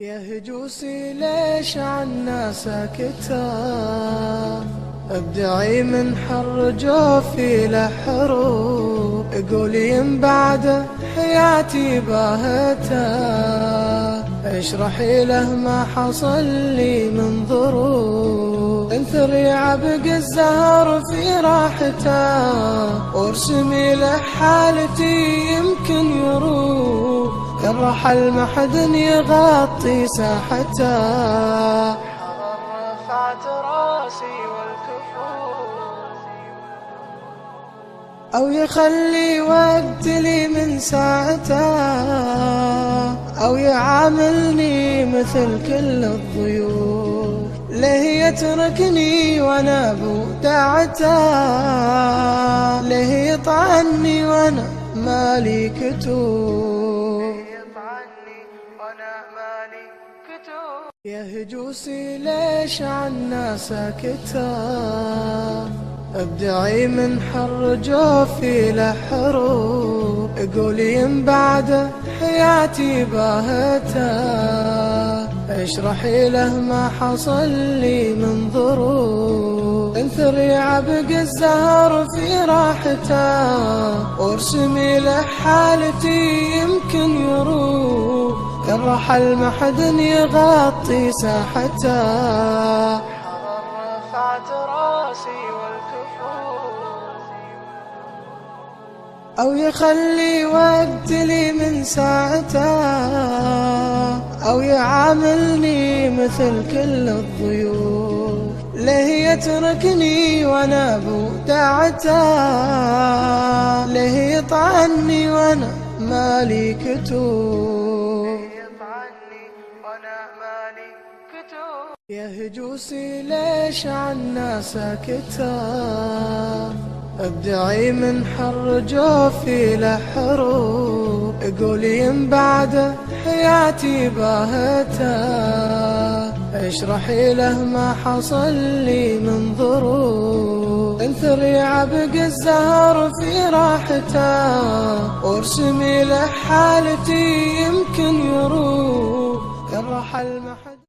يا هجوسي ليش عنا ساكتة؟ ابدعي من حر جوفي لحروب، قولي من بعد حياتي باهتة، اشرحي له ما حصل لي من ظروف، انثر يعبق الزهر في راحته، وارسمي له حالتي يمكن يروح، إن رحل ما حد يغطي ساحته، رفعت راسي والكفوف، أو يخلي وقت لي من ساعته، أو يعاملني مثل كل الضيوف، ليه يتركني وانا بوداعته، ليه يطعني وانا مالي كتوب، يا هجوسي ليش عنا ساكتة؟ ابدعي من حر جوفي لحروب، قولي من بعد حياتي باهتة، اشرحي له ما حصل لي من ظروف، انثر يعبق الزهر في راحته، وارسمي له حالتي يمكن يروح، إن رحل ما حد يغطي ساحته، رفعت راسي والكفوف، أو يخلي وقت لي من ساعته، أو يعاملني مثل كل الضيوف، ليه يتركني وانا بوداعته، ليه يطعني وانا مالي كتوب، يا هجوسي ليش عنا ساكتة؟ ابدعي من حر جوفي لحروب، قولي من بعد حياتي باهتة، اشرحي له ما حصل لي من ظروف، انثر يعبق الزهر في راحته، وارسمي له حالتي يمكن يروح، إن رحل ما حد